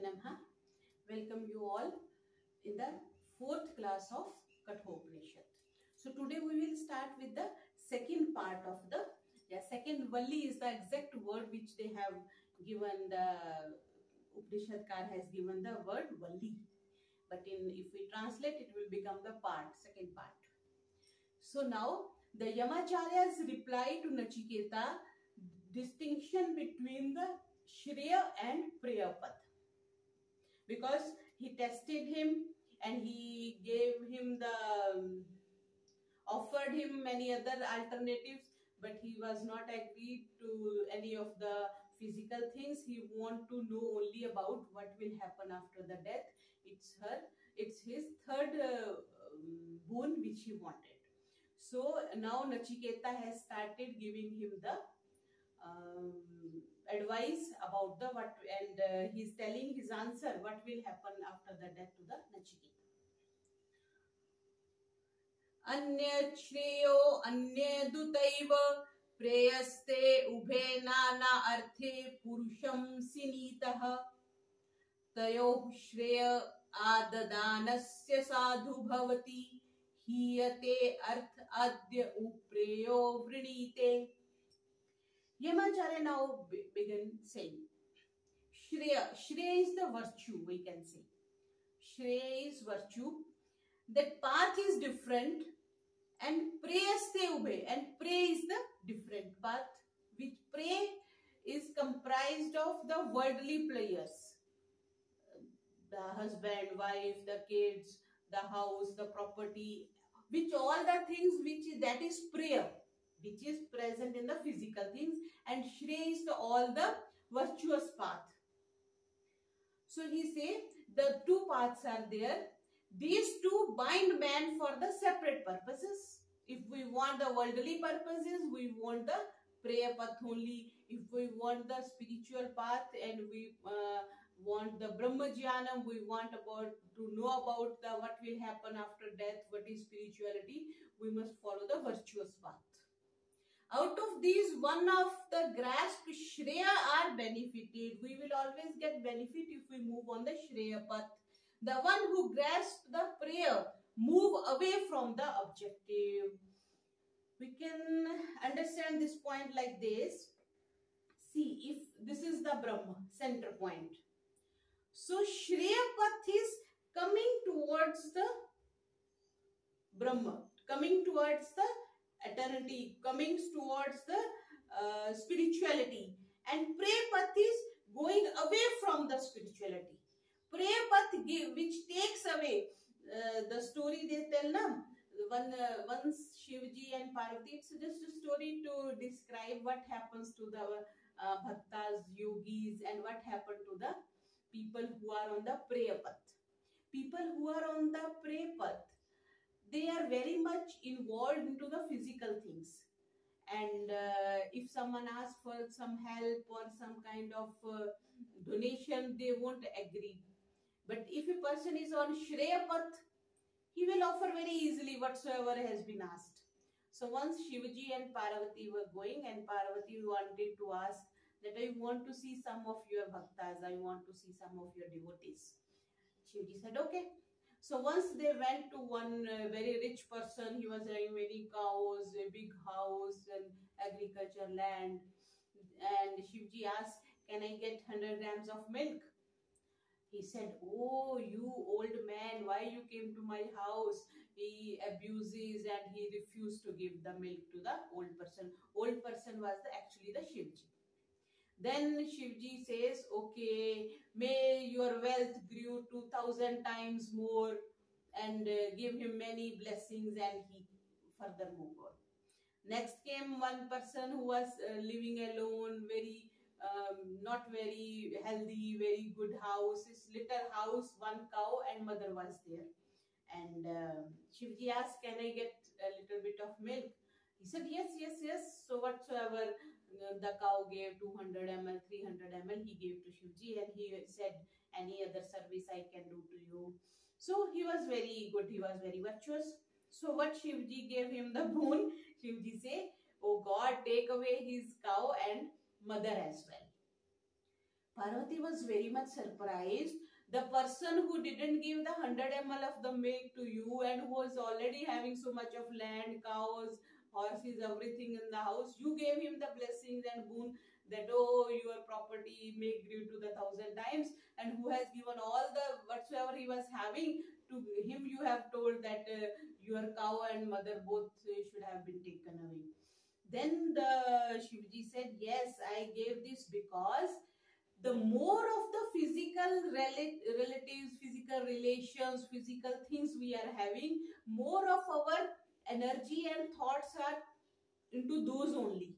Namah. Welcome you all in the fourth class of Kathopanishad. So today we will start with the second part of the second Valli is the exact word which they have given. The Upanishadkar has given the word Valli, but if we translate it will become the second part. So now the Yamacharya's reply to Nachiketa, distinction between the Shreya and Priyapad, because he tested him and he gave him offered him many other alternatives, but he was not agreed to any of the physical things. He want to know only about what will happen after the death. It's his third boon which he wanted. So now Nachiketa has started giving him the advice about the what, and he's telling his answer what will happen after the death to the Nachiketa. Anya shreyo anya dutaiva preyaste ubhe nana arthe purusham sinitah tayo shreya adadanasya sadhu bhavati hiyate arth adya upreyo vrinite. Yamacharya now begin saying, Shreya is the virtue, we can say. Shreya is virtue. That path is different, and preyaste ubhe, and pray is the different path, which pray is comprised of the worldly pleasures. The husband, wife, the kids, the house, the property, which all the things that is prayer, which is present in the physical things, and Shreya is all the virtuous path. So he say the two paths are there. These two bind man for the separate purposes. If we want the worldly purposes, we want the prayer path only. If we want the spiritual path and we want the Brahma Jnanam, we want to know about what will happen after death, what is spirituality, we must follow the virtuous path. Out of these, one of the grasped Shreya are benefited. We will always get benefit if we move on the Shreya path. The one who grasps the prayer move away from the objective. We can understand this point like this. See, if this is the Brahma, center point. So Shreya path is coming towards the Brahma, coming towards the eternity, coming towards the spirituality, and Prey path is going away from the spirituality. Prey path which takes away the story they tell now. Once Shivji and Parvati, it's just a story to describe what happens to the bhaktas, yogis, and what happened to the people who are on the Prey path. People who are on the Prey path, they are very much involved into the physical things, and if someone asks for some help or some kind of donation, they won't agree. But if a person is on Shreya path, he will offer very easily whatsoever has been asked. So once Shivji and Parvati were going, and Parvati wanted to ask that I want to see some of your bhaktas, I want to see some of your devotees. Shivji said okay. So once they went to one very rich person, he was having many cows, a big house and agriculture land. And Shivji asked, can I get 100 grams of milk? He said, oh, you old man, why you came to my house? He abuses and he refused to give the milk to the old person. Old person was actually the Shivji. Then Shivji says, okay, may your wealth grew 2,000 times more, and give him many blessings, and he further moved on. Next came one person who was living alone, very not very healthy, very good house, his little house, one cow and mother was there. And Shivji asked, can I get a little bit of milk? He said, yes, yes, yes. So whatsoever the cow gave 200 ml, 300 ml, he gave to Shivji, and he said, any other service I can do to you. So he was very good, he was very virtuous. So what Shivji gave him the boon, Shivji say, oh God, take away his cow and mother as well. Parvati was very much surprised. The person who didn't give the 100 ml of the milk to you and who was already having so much of land, cows, horses, everything in the house, you gave him the blessings and boon that, oh, your property may grew to the 1,000 times, and who has given all the whatsoever he was having to him, you have told that your cow and mother both should have been taken away. Then the Shivji said, yes, I gave this because the more of the physical relatives, physical relations, physical things we are having, more of our energy and thoughts are into those only.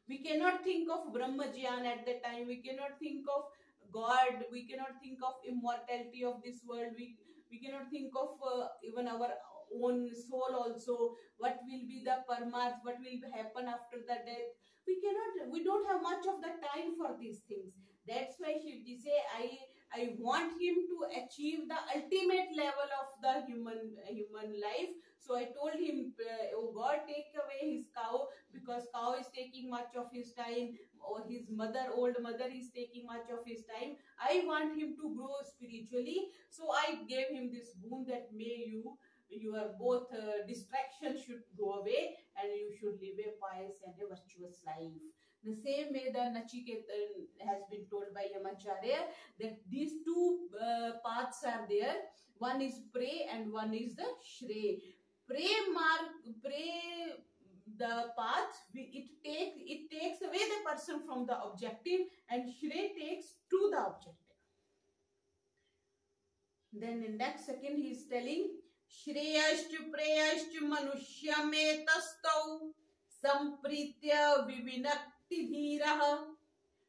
We cannot think of Brahmajyan at that time. We cannot think of God. We cannot think of immortality of this world. We cannot think of even our own soul also. What will be the parmarth? What will happen after the death? We don't have much of the time for these things. That's why Shivji say, I want him to achieve the ultimate level of the human life. So I told him, oh God, take away his cow, because cow is taking much of his time, or his old mother is taking much of his time. I want him to grow spiritually. So I gave him this boon that may your both distractions should go away and you should live a pious and a virtuous life. The same way the Nachiketa has been told by Yamacharya that these two paths are there. One is pray and one is the Shrey. Pray the path, it takes away the person from the objective, and Shrey takes to the objective. Then in next second he is telling, Shreyaschu preyaschu manushya metastau sampritya vivinakti dhiraha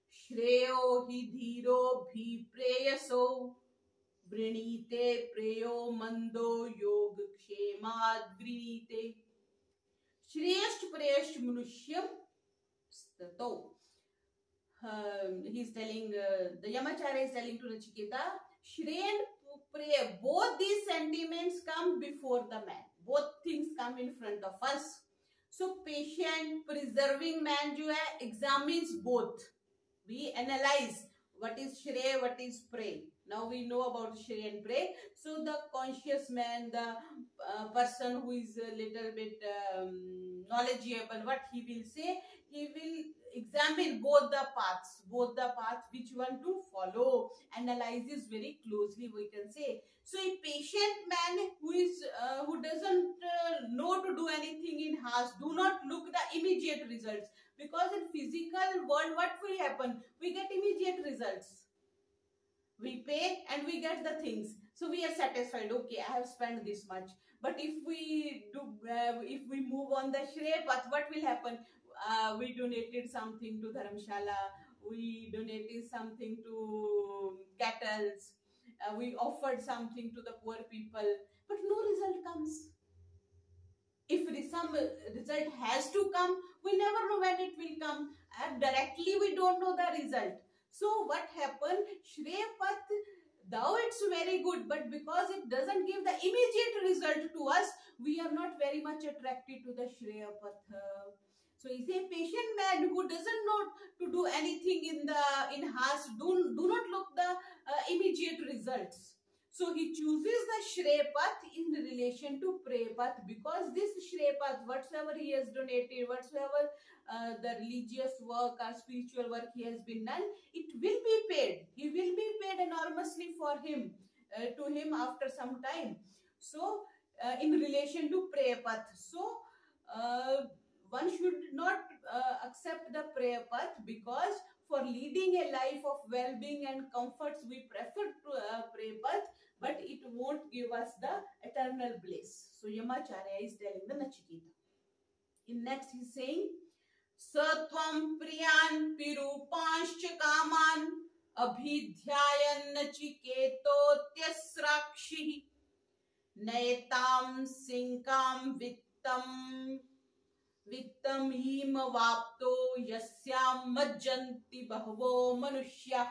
shreyo hi dhiro bhi preyaso vrinite preyo mando yog kshemad vrinite. Shreyaschu preyaschu manushya stato. He is telling, the Yamacharya is telling to Nachiketa, Shrey and Pray, both these sentiments come before the man. Both things come in front of us. So patient, preserving man जो है examines both. We analyze what is Shrey, what is Pray. Now we know about Shrey and Pray. So the conscious man, the person who is a little bit knowledgeable, what he will say, he will examine both the paths, which one to follow, analyzes very closely, we can say. So a patient man who doesn't know to do anything in house, do not look the immediate results, because in physical world what will happen? We get immediate results. We pay and we get the things. So we are satisfied. Okay, I have spent this much. But if we move on the Shrey path, what will happen? We donated something to Dharamshala. We donated something to cattle. We offered something to the poor people. But no result comes. If some result has to come, we never know when it will come. Directly we don't know the result. So what happened? Shrey path, though it's very good, but because it doesn't give the immediate result to us, we are not very much attracted to the Shrey path. So he's a patient man who doesn't know to do anything in house. Do not look the immediate results. So he chooses the Shrey path in relation to Pray path, because this Shrey path, whatsoever he has donated, whatsoever the religious work or spiritual work he has been done, it will be paid. He will be paid enormously for him, to him after some time. So in relation to Pray path, so one should not accept the Pray path, because for leading a life of well-being and comforts, we prefer to Pray path, but it won't give us the eternal bliss. So Yamacharya is telling the Nachiketa. In next he is saying, Satvam priyan pirupanshcha kaman abhidhyayan nachiketotyasrakshi naetam sinkam vittam hima vapto yasyam majjanti bahavo manushya.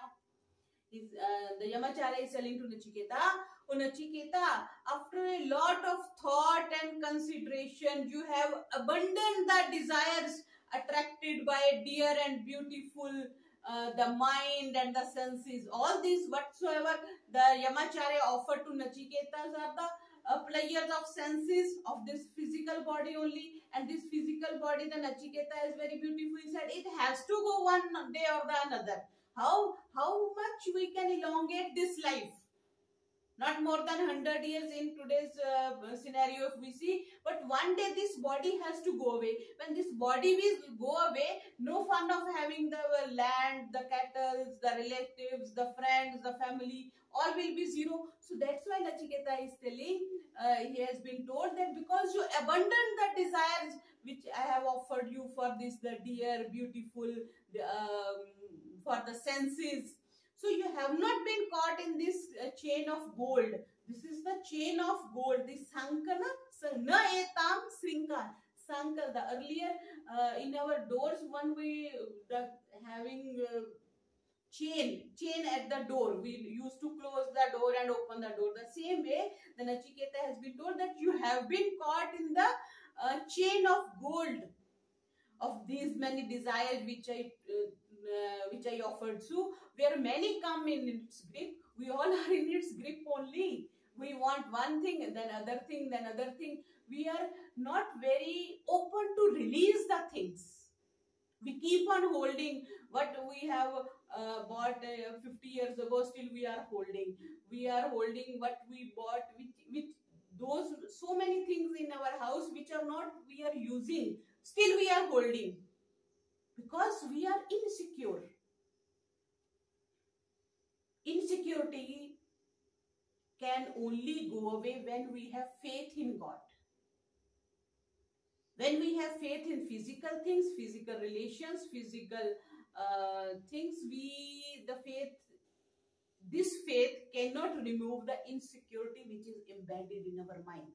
The Yamacharya is telling to Nachiketa, oh Nachiketa, after a lot of thought and consideration, you have abandoned the desires attracted by a dear and beautiful the mind and the senses. All these whatsoever the Yamacharya offered to Nachiketas are the players of senses of this physical body only. And this physical body, the Nachiketa is very beautiful. He said it has to go one day or the another. How much we can elongate this life? Not more than 100 years in today's scenario if we see, but one day this body has to go away. When this body will go away, no fun of having the land, the cattle, the relatives, the friends, the family, all will be zero. So that's why Nachiketa is telling, he has been told that because you abandon the desires which I have offered you for this, the dear, beautiful, for the senses. So you have not been caught in this chain of gold. This is the chain of gold. This sankana, na etam srinka. Sankar, the earlier in our doors, one way the having chain at the door. We used to close the door and open the door. The same way, the Nachiketa has been told that you have been caught in the chain of gold of these many desires which I offered you, where many come in its grip. We all are in its grip only. We want one thing and then other thing, then other thing. We are not very open to release the things. We keep on holding what we have bought 50 years ago, still we are holding. We are holding what we bought, which those so many things in our house which are not we are using, still we are holding. Because we are insecure. Insecurity can only go away when we have faith in God. When we have faith in physical things, physical relations, physical things, this faith cannot remove the insecurity which is embedded in our mind.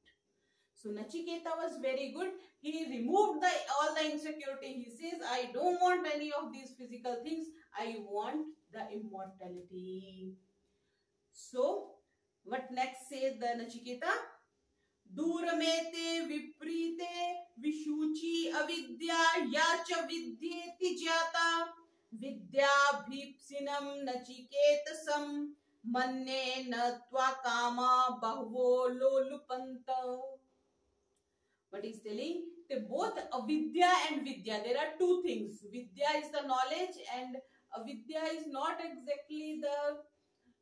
So Nachiketa was very good. He removed all the insecurity. He says, I don't want any of these physical things. I want the immortality. So, what next says the Nachiketa? Durmete viprite vishuchi avidya yacha vidyeti jata vidya bhipsinam nachiketasam manne natva kama bahvo lolupanta. But he's telling that both avidya and vidya, there are two things. Vidya is the knowledge and avidya is not exactly the,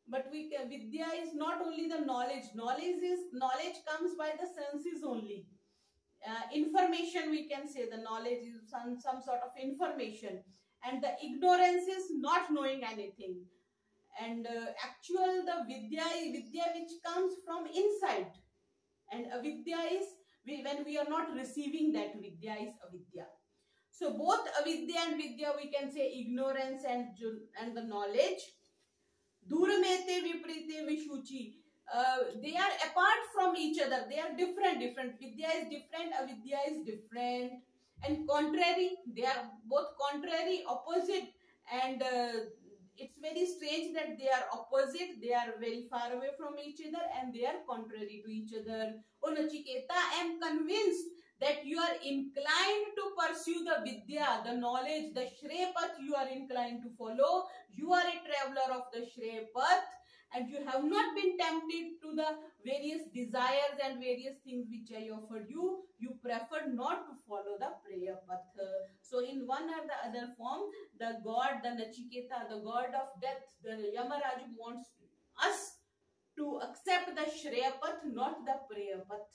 but vidya is not only the knowledge. Knowledge comes by the senses only. Information, we can say the knowledge is some sort of information. And the ignorance is not knowing anything. And actual the vidya which comes from inside. And avidya is when we are not receiving that vidya is avidya. So both avidya and vidya, we can say ignorance and the knowledge. Duramete viprite vishuchi. They are apart from each other. They are different. Vidya is different, avidya is different. And contrary, they are both contrary, opposite. And it's very strange that they are opposite. They are very far away from each other and they are contrary to each other. O Nachiketa, I am convinced that you are inclined to pursue the vidya, the knowledge, the Shreya Path you are inclined to follow. You are a traveler of the Shreya Path and you have not been tempted to the various desires and various things which I offered you. You preferred not to follow the Preya Path. So in one or the other form, the god, the Nachiketa, the god of death, the Yamaraj wants us to accept the Shreya Path, not the Preya Path.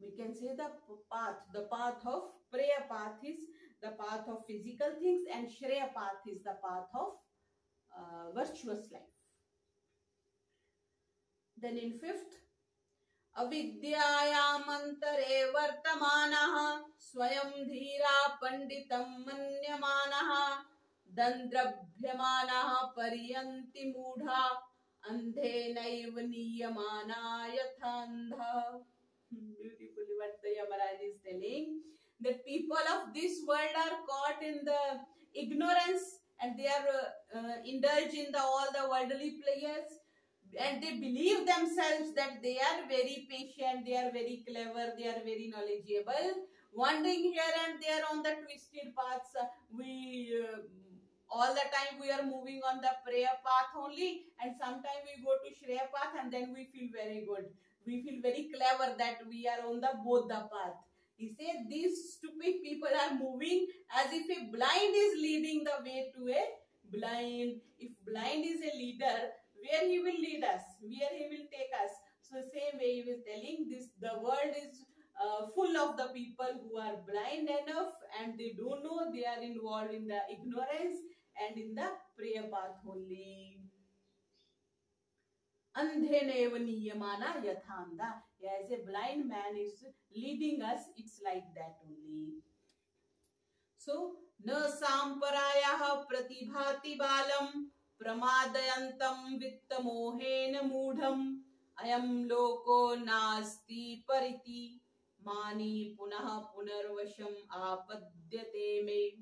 We can say the path of Preya Path is the path of physical things and Shreya Path is the path of virtuous life. Then in fifth, avidyayam antare vartamanaha swayam dhira panditam manyamanaha dandrabhyamanaha pariyanti mudha andhe naiva niyamana yathandha. Beautifully what the Yamaraj is telling, that people of this world are caught in the ignorance and they are indulged in all the worldly pleasures and they believe themselves that they are very patient, they are very clever, they are very knowledgeable, wandering here and there on the twisted paths. We all the time we are moving on the prayer path only, and sometimes we go to Shreya path and then we feel very good. We feel very clever that we are on the both the path. He said these stupid people are moving as if a blind is leading the way to a blind. If blind is a leader, where he will lead us, where he will take us. So same way he was telling this, the world is full of the people who are blind enough and they don't know, they are involved in the ignorance and in the prayer path only. Andhe neva niyamana yathanda. As a blind man is leading us, it's like that only. So, na samparayah pratibhati balam pramadantam vittamohena mudham ayam loko nasti pariti mani punah punarvasham apadyate me.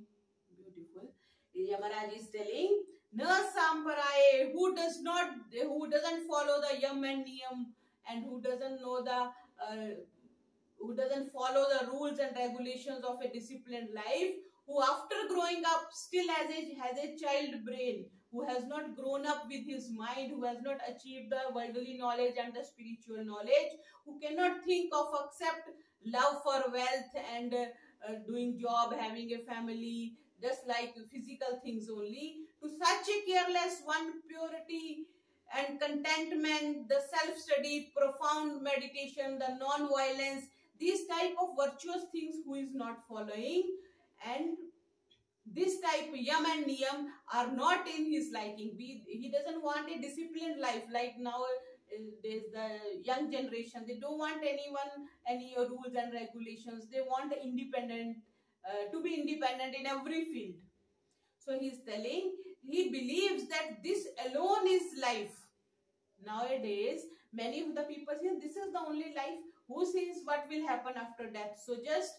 Beautiful. Yamaraj is telling, na samparaye, who doesn't follow the yam and niyam, and who doesn't know the who doesn't follow the rules and regulations of a disciplined life, who after growing up still has a child brain, who has not grown up with his mind, who has not achieved the worldly knowledge and the spiritual knowledge, who cannot think of except love for wealth and doing job, having a family, just like physical things only. To such a careless one, purity and contentment, the self-study, profound meditation, the non-violence, these type of virtuous things who is not following, and this type yam and niyam are not in his liking. He doesn't want a disciplined life like now. There's the young generation. They don't want any rules and regulations. They want independent, to be independent in every field. So he's telling, he believes that this alone is life. Nowadays, many of the people say this is the only life. Who says what will happen after death? So just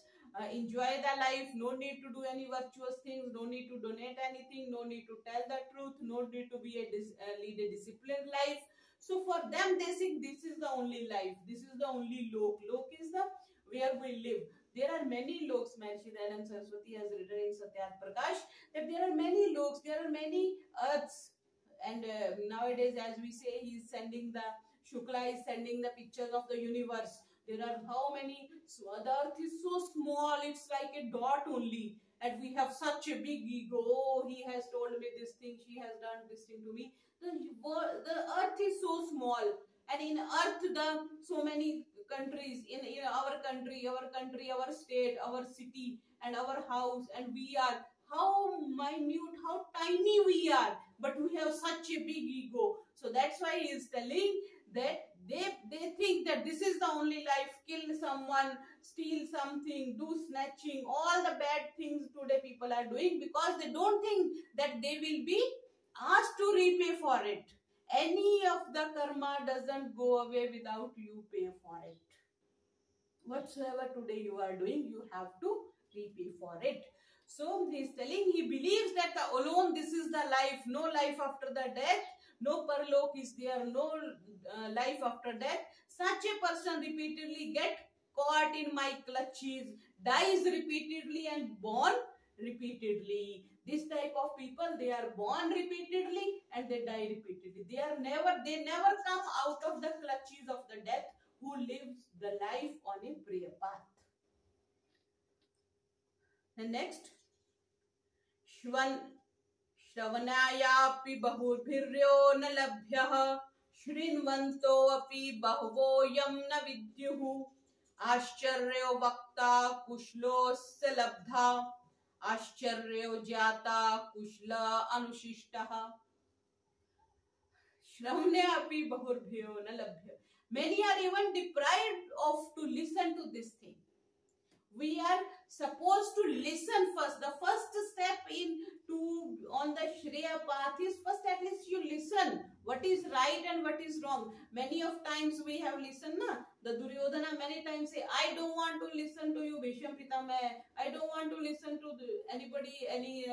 enjoy the life. No need to do any virtuous things. No need to donate anything. No need to tell the truth. No need to be lead a disciplined life. So for them, they think this is the only life. This is the only lok. Lok is the where we live. There are many loks. Maharishi Dayanand Saraswati has written in Satyat Prakash that there are many loks. There are many earths. And nowadays, as we say, he is sending Shukla is sending the pictures of the universe. There are how many, so the earth is so small, it's like a dot only. And we have such a big ego. Oh, he has told me this thing, she has done this thing to me. The earth is so small. And in earth, so many countries, in our country, our state, our city, and our house, and we are, how minute, how tiny we are, but we have such a big ego. So that's why he is telling that they think that this is the only life. Kill someone, steal something, do snatching, all the bad things today people are doing, because they don't think that they will be asked to repay for it. Any of the karma doesn't go away without you pay for it. Whatsoever today you are doing, you have to repay for it. So he is telling, he believes that alone this is the life, no life after the death, no parlok is there, no life after death. Such a person repeatedly get caught in my clutches, dies repeatedly and born repeatedly. This type of people, they are born repeatedly and they die repeatedly. They never come out of the clutches of the death, who lives the life on a prayer path. And next, Shravanayapi bahubhiryo na labhyah shrinvanto api bahvo yam na vidyuhu ascharyo vakta kushlosya labdha ascharyo jata kushla anushishtaha. Shravanayapi bahubhiryo na labhyah. Many are even deprived of to listen to this thing. We are supposed to listen first. The first step on the Shreya path is first at least you listen what is right and what is wrong. Many of times we have listened, the Duryodhana many times say, I don't want to listen to you Bhisham Pitama, I don't want to listen to anybody, any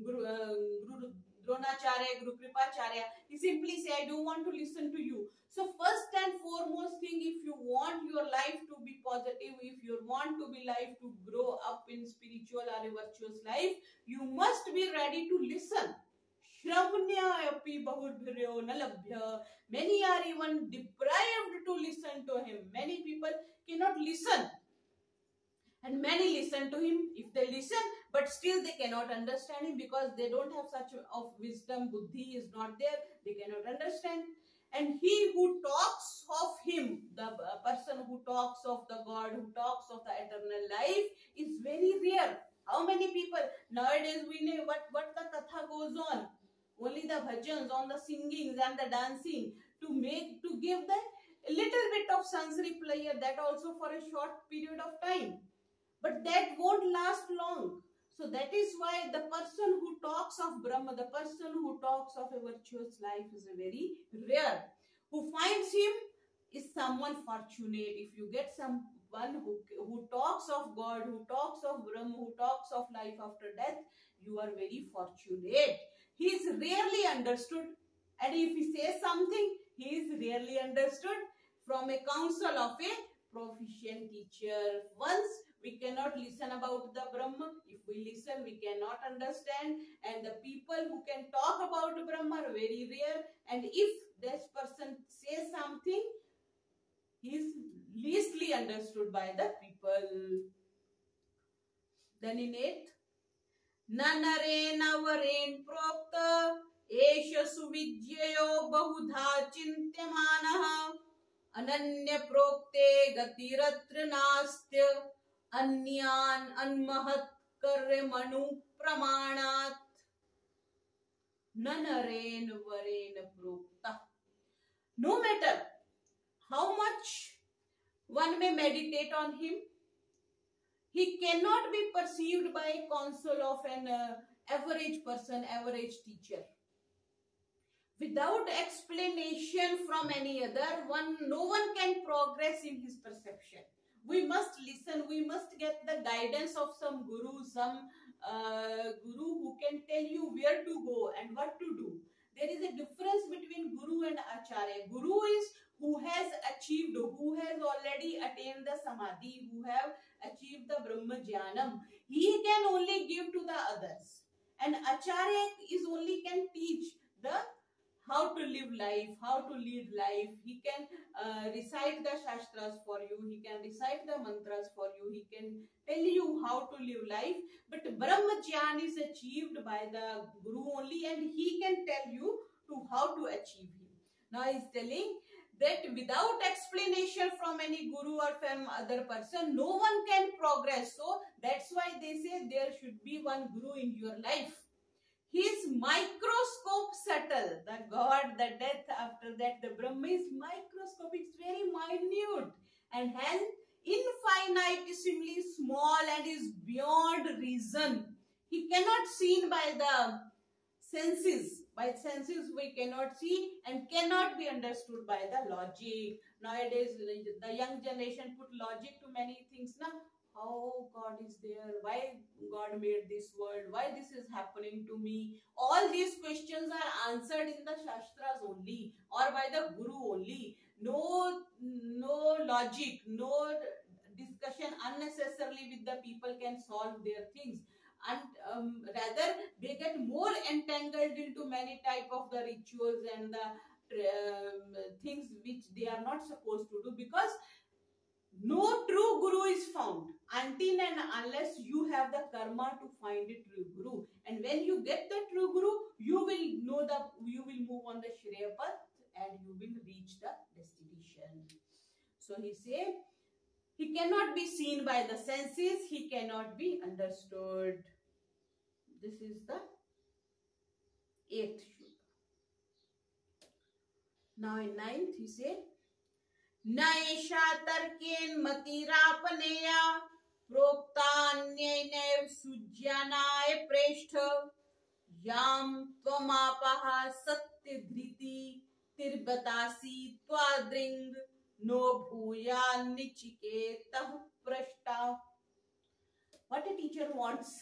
Guru Dronacharya, Guru Kripacharya. He simply say, I don't want to listen to you. So first and foremost thing, if you want your life to be positive, if you want to be life to grow up in spiritual or a virtuous life, you must be ready to listen. Shravanya api bahudbhiryo nalabhya. Many are even deprived to listen to him. Many people cannot listen. And many listen to him. If they listen, but still they cannot understand him because they don't have such of wisdom. Buddhi is not there. They cannot understand. And he who talks of him, the person who talks of the God, who talks of the eternal life, is very rare. How many people nowadays we know what the katha goes on? Only the bhajans, on the singings and the dancing to give the little bit of sansari pleasure, that also for a short period of time. But that won't last long. So that is why the person who talks of Brahma, the person who talks of a virtuous life is a very rare. Who finds him is someone fortunate. If you get someone who talks of God, who talks of Brahma, who talks of life after death, you are very fortunate. He is rarely understood. And if he says something, he is rarely understood from a counsel of a proficient teacher. Once we cannot listen about the Brahma. If we listen, we cannot understand. And the people who can talk about Brahma are very rare. And if this person says something, he is leastly understood by the people. Then in 8th, Nanare navaren prokta esha suvidyayo bahudha chintyamanaha ananya prokte gatiratra nastya Anyan anmahat karre manu pramanat nanaren varen prokta. No matter how much one may meditate on him, he cannot be perceived by a counsel of an average person, average teacher. Without explanation from any other, no one can progress in his perception. We must listen, we must get the guidance of some guru, guru who can tell you where to go and what to do. There is a difference between guru and acharya. Guru is who has achieved, who has already attained the samadhi, who have achieved the Brahma Jnanam. He can only give to the others. And acharya is only can teach the how to live life, how to lead life. He can recite the shastras for you. He can recite the mantras for you. He can tell you how to live life. But Brahma Jnana is achieved by the Guru only, and he can tell you to how to achieve him. Now he is telling that without explanation from any Guru or from other person, no one can progress. So that's why they say there should be one Guru in your life. His microscope subtle, the God, the death, after that the Brahma is microscopic, it's very minute and has infinitesimally small and is beyond reason. He cannot seen by the senses. By senses we cannot see and cannot be understood by the logic. Nowadays the young generation put logic to many things now. How God is there, why God made this world, why this is happening to me. All these questions are answered in the Shastras only or by the Guru only. No logic, no discussion unnecessarily with the people can solve their things. And rather they get more entangled into many type of the rituals and the things which they are not supposed to do, because no true Guru is found until and unless you have the karma to find a true Guru. And when you get the true Guru, you will know you will move on the Shreya path and you will reach the destination. So he say, he cannot be seen by the senses, he cannot be understood. This is the 8th shloka. Now in 9th he say, Naisha tarken matirapaneya proktanyenev sujyanaya preshtha yam tvamapaha satyadhriti tirbatasi twadring no bhuya nichiketah prashta. What a teacher wants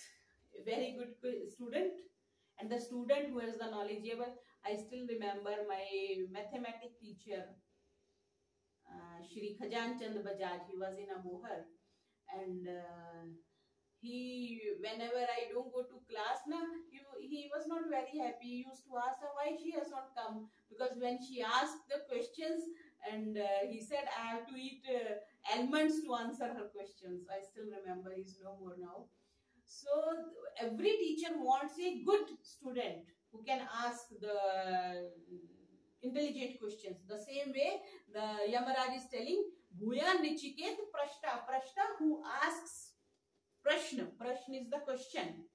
a very good student. And the student who is the knowledgeable, I still remember my mathematics teacher, Shri Khajan Chand Bajaj. He was in Abohar, and whenever I don't go to class, he was not very happy. He used to ask her why she has not come, because when she asked the questions, and he said, I have to eat almonds to answer her questions. I still remember. He's no more now. So every teacher wants a good student who can ask the intelligent questions. The same way the Yamaraj is telling, Bhuya Nichiket Prashta. Prashta, who asks Prashna. Prashna is the question.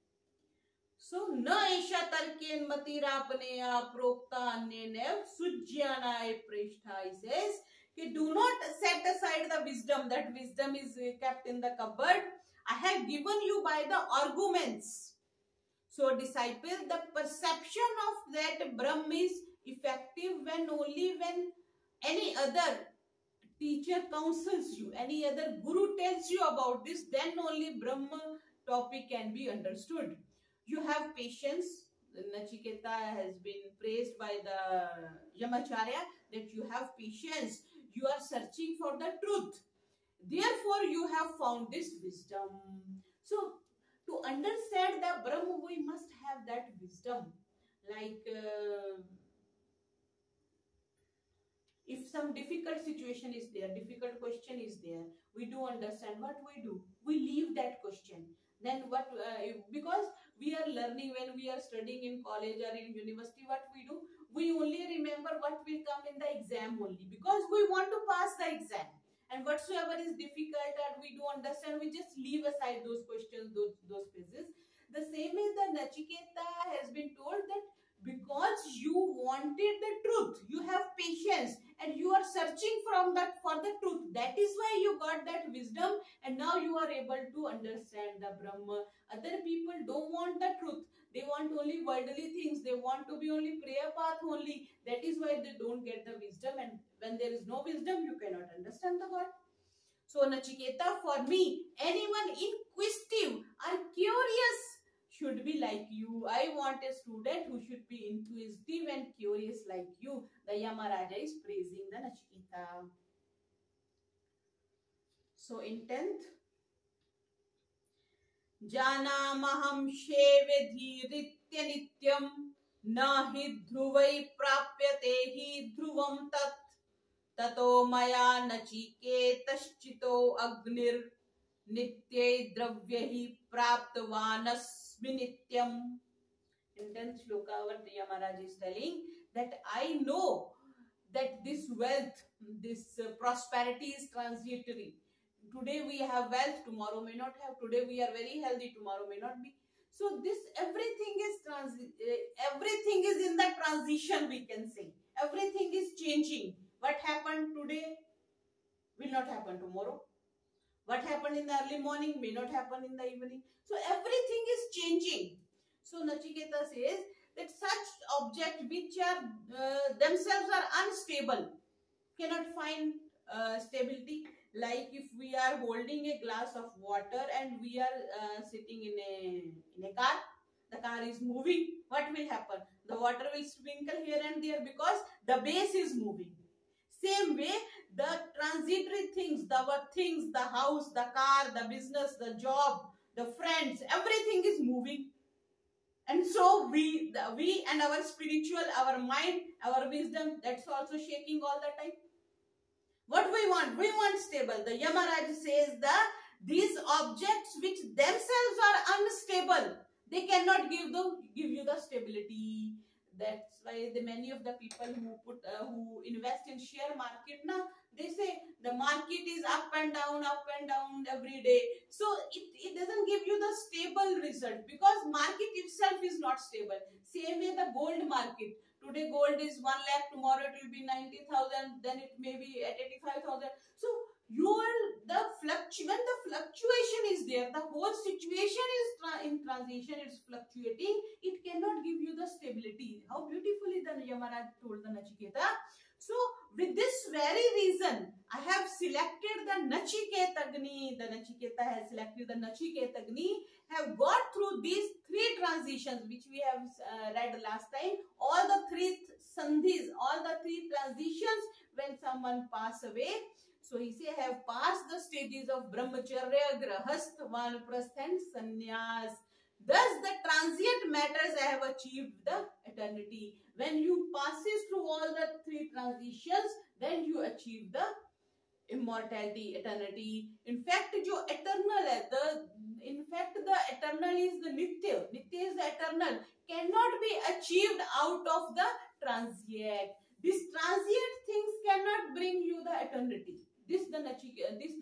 So, na esha tarken matirapanaya prokta annenev sujyanaya prishta. He says, do not set aside the wisdom. That wisdom is kept in the cupboard. I have given you by the arguments. So, disciple, the perception of that Brahm is effective only when any other teacher counsels you, any other guru tells you about this, then only Brahma topic can be understood. You have patience. Nachiketa has been praised by the Yamacharya that you have patience. You are searching for the truth. Therefore, you have found this wisdom. So, to understand the Brahma, we must have that wisdom. Like, if some difficult situation is there, difficult question is there, we do understand what we do. We leave that question. Then what, because we are learning when we are studying in college or in university, what we do? We only remember what will come in the exam only, because we want to pass the exam. And whatsoever is difficult and we do understand, we just leave aside those questions, those phases. The same is the Nachiketa has been told that because you wanted the truth, you have patience and you are searching for the truth. That is why you got that wisdom, and now you are able to understand the Brahma. Other people don't want the truth. They want only worldly things. They want to be only prayer path only. That is why they don't get the wisdom, and when there is no wisdom, you cannot understand the God. So Nachiketa, for me, anyone inquisitive or curious should be like you. I want a student who should be inquisitive and curious like you. The Yamaraja is praising the Nachiketa. So in 10th, Janamaham shevedhiritya nityam nahi dhruvai prapyate hi dhruvam tat tato maya nachiketaschito agnir nitye dravyahi praptavanasmi nityam. In 10th shloka, our Yamaraj is telling that I know that this wealth, this prosperity is transitory. Today we have wealth, tomorrow may not have. Today we are very healthy, tomorrow may not be. So this everything is in the transition, we can say. Everything is changing. What happened today will not happen tomorrow. What happened in the early morning may not happen in the evening. So everything is changing. So Nachiketa says that such objects which are themselves are unstable, cannot find stability. Like if we are holding a glass of water and we are sitting in a car, the car is moving, what will happen? The water will sprinkle here and there because the base is moving. Same way, the transitory things, the house, the car, the business, the job, the friends, everything is moving. And so we and our spiritual, our mind, our wisdom, that's also shaking all the time. What we want? We want stable. The Yamaraj says these objects which themselves are unstable, they cannot give you the stability. That's why many of the people who invest in share market now, they say the market is up and down every day. So it doesn't give you the stable result because market itself is not stable. Same way the gold market. Today gold is 1 lakh, tomorrow it will be 90,000, then it may be at 85,000. So when the fluctuation is there, the whole situation is in transition, it's fluctuating, it cannot give you the stability. How beautifully the Yamaraj told the Nachiketa. So with this very reason, I have selected the Nachiketagni. The Nachiketa has selected the Nachiketagni, have got through these 3 transitions which we have read last time, all the three sandhis, all the three transitions when someone pass away. So he say, I have passed the stages of brahmacharya, grahastha, vanprastha and sannyas. Thus the transient matters I have achieved the eternity. When you passes through all the three transitions, then you achieve the immortality, eternity. In fact, जो eternal है, the eternal is the nitya. Nitya is the eternal. Cannot be achieved out of the transient. These transient things cannot bring you the eternity. This the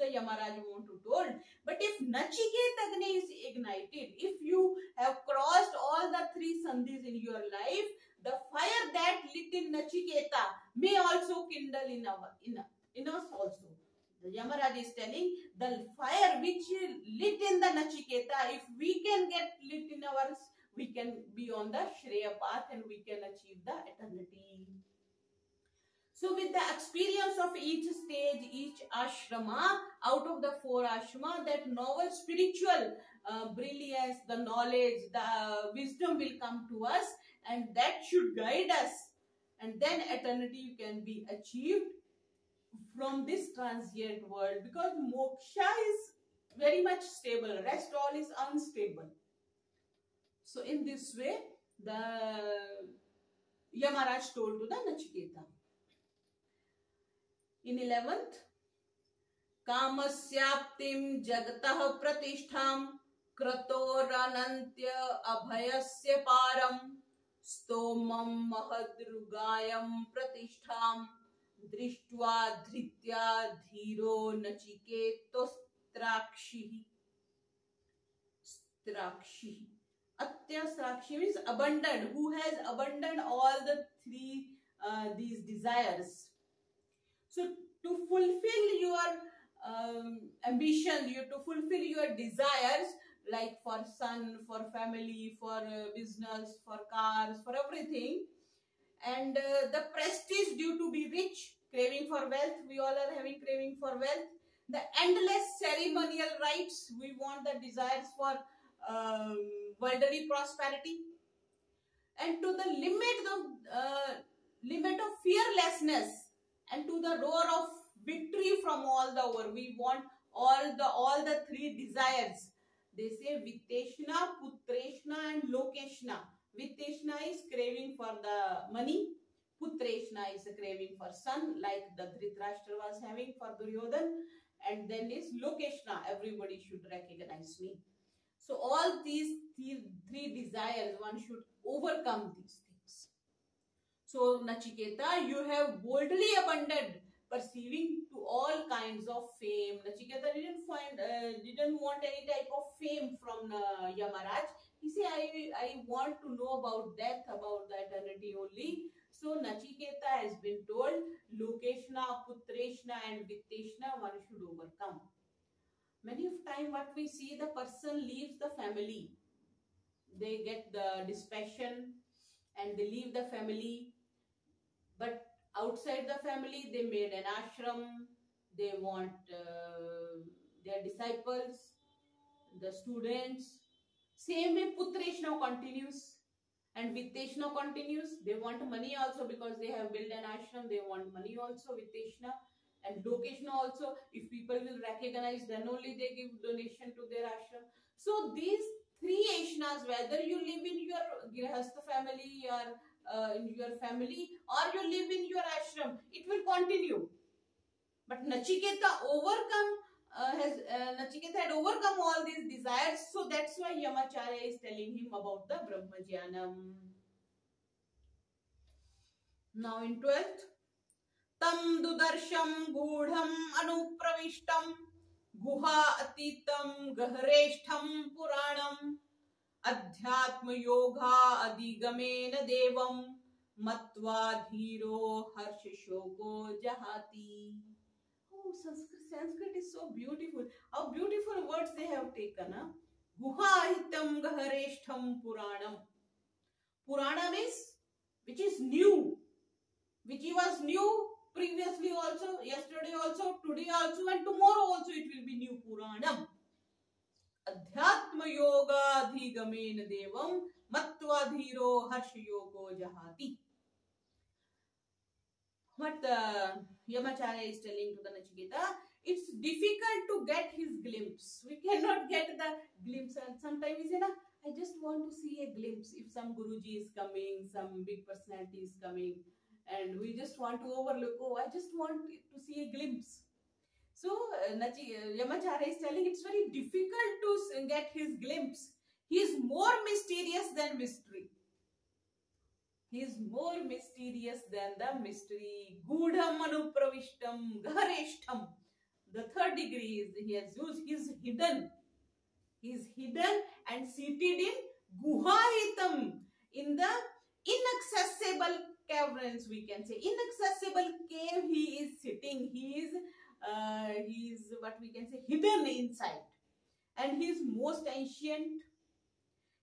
Yamaraj want to told. But if Nachiketa Agni is ignited, if you have crossed all the three sandhis in your life, the fire that lit in Nachiketa may also kindle in us also. The Yamaraj is telling the fire which lit in the Nachiketa, if we can get lit in ours, we can be on the Shreya path and we can achieve the eternity. So with the experience of each stage, each ashrama, out of the 4 ashrama, that novel spiritual brilliance, the knowledge, the wisdom will come to us, and that should guide us. And then eternity can be achieved from this transient world, because moksha is very much stable, rest all is unstable. So in this way, the Yamaraj told to the Nachiketa. In 11th, Kamasyaptim jagatah pratishtham kratoranantya abhayasya param stomam mahadrugayam pratishtham drishtva dhritya dhiro nachiketo strakshi. Atya strakshi means abandoned, who has abandoned all the three these desires. So to fulfill your ambition, to fulfill your desires, like for son, for family, for business, for cars, for everything, and the prestige due to be rich, craving for wealth, we all are having craving for wealth, the endless ceremonial rites, we want the desires for worldly prosperity, and to the limit of fearlessness, and to the roar of victory from all the over, we want all the three desires. They say Vitteshna, Putreshna and Lokeshna. Vitteshna is craving for the money. Putreshna is a craving for son, like the Dhritarashtra was having for Duryodhan. And then is Lokeshna, everybody should recognize me. So all these three desires, one should overcome these things. So Nachiketa, you have boldly abandoned perceiving to all kinds of fame. Nachiketa didn't want any type of fame from Yamaraj. He said, I want to know about death, about the eternity only. So Nachiketa has been told, Lokeshna, Putreshna and Vitteshna one should overcome. Many of time what we see, the person leaves the family. They get the dispassion and they leave the family. But outside the family, they made an ashram. They want their disciples, the students. Same way Putreshna continues and Vitteshna continues. They want money also because they have built an ashram. They want money also, Vitteshna. And Lokeshna also, if people will recognize, then only they give donation to their ashram. So these three ashnas, whether you live in your Grihastha family or in your family, or you live in your ashram, it will continue. But Nachiketa Nachiketa had overcome all these desires, so that's why Yamacharya is telling him about the Brahmajnanam. Now in 12th, Tam dudarsham gudham anupravishtam guha atitam gahreshtham puranam adhyatma yoga adigamena devam matva dhiro harshashoko jahati. Oh, Sanskrit is so beautiful. How beautiful words they have taken. Huh? Guha hitam gahreshtham puranam. Purana means which is new, which was new previously also, yesterday also, today also, and tomorrow also it will be new Puranam. Adhyatma yoga निगमेन देवम मत्वा धीरो हर्षयोगो जहाति. What Yamacharya is telling to the Nachiketa, it's difficult to get his glimpse. We cannot get the glimpse, and sometimes we say, "Na, I just want to see a glimpse." If some Guruji is coming, some big personality is coming, and we just want to overlook. Oh, I just want to see a glimpse. So Yamacharya is telling it's very difficult to get his glimpse. He is more mysterious than mystery. He is more mysterious than the mystery. Gudham anupravishtam ghareshtam. The third degree is he has used. He is hidden. He is hidden and seated in guhahitam, in the inaccessible caverns, we can say. Inaccessible cave he is sitting. He is what we can say, hidden inside. And he is most ancient.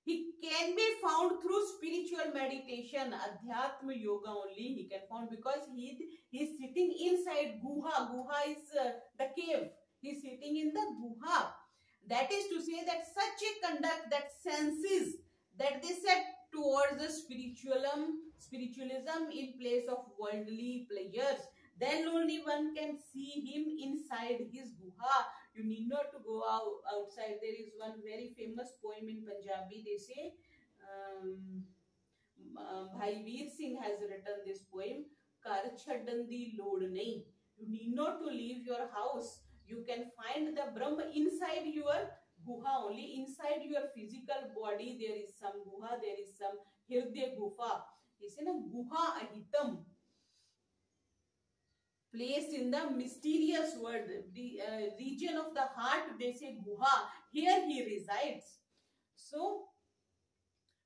He can be found through spiritual meditation, Adhyatma Yoga only he can found, because he is sitting inside Guha. Guha is the cave. He is sitting in the Guha. That is to say that such a conduct that senses that they set towards the spiritualism in place of worldly pleasures, then only one can see him inside his Guha. You need not to go outside. There is one very famous poem in Punjabi. They say, Bhai Veer Singh has written this poem, Kar chhaddan di lod nahi. You need not to leave your house. You can find the Brahma inside your Guha only. Inside your physical body there is some Guha, there is some Hirdaya Gufa. He said, Guha ahitam. Placed in the mysterious world, the region of the heart, they say Guha. Here he resides. So,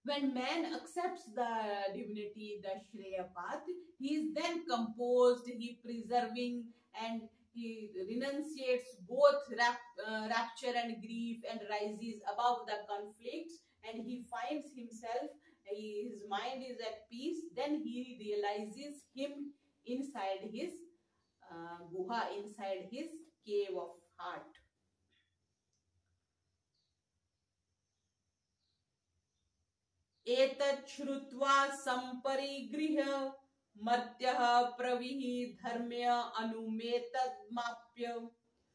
when man accepts the divinity, the Shreya path, he is then composed, he preserving, and he renunciates both rapture and grief and rises above the conflicts, and he finds himself, his mind is at peace. Then he realizes him inside his Guha, inside his cave of heart. Etat shrutva samparigrihya matyah pravihi dharmya anumetad mapya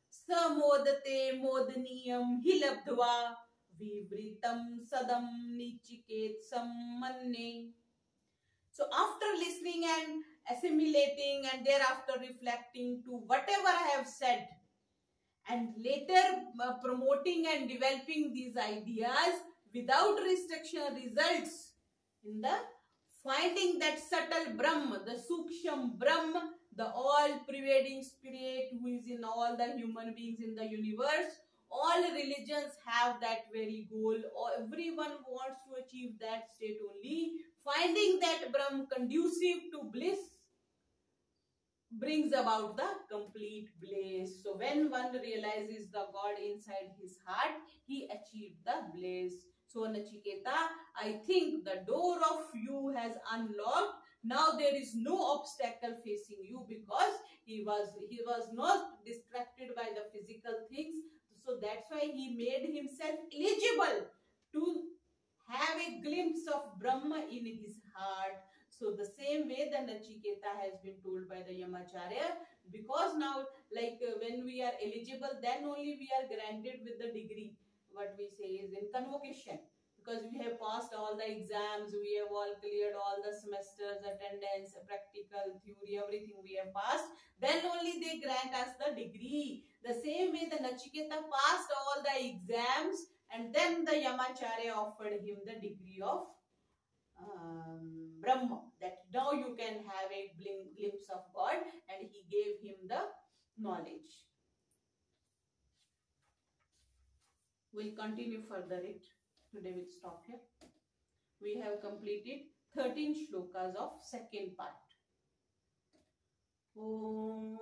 samodate modaniyam hilabdva vivritam sadam nichiket sammanne. So after listening and assimilating and thereafter reflecting to whatever I have said, and later promoting and developing these ideas without restriction, results in the finding that subtle Brahma, the Suksham Brahma, the all-pervading spirit who is in all the human beings in the universe. All religions have that very goal. Everyone wants to achieve that state only. Finding that Brahma conducive to bliss brings about the complete bliss. So when one realizes the God inside his heart, he achieved the bliss. So Nachiketa, I think the door of you has unlocked. Now there is no obstacle facing you, because he was not distracted by the physical things. So that's why he made himself eligible to have a glimpse of Brahma in his heart. So the same way the Nachiketa has been told by the Yamacharya, because now when we are eligible, then only we are granted with the degree. What we say is in convocation, because we have passed all the exams, we have all cleared all the semesters, attendance, practical, theory, everything we have passed, then only they grant us the degree. The same way the Nachiketa passed all the exams, and then the Yamacharya offered him the degree of Brahma, that now you can have a glimpse of God, and he gave him the knowledge. We'll continue further it. Today we'll stop here. We have completed 13 shlokas of second part. Om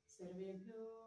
Sarvebhyo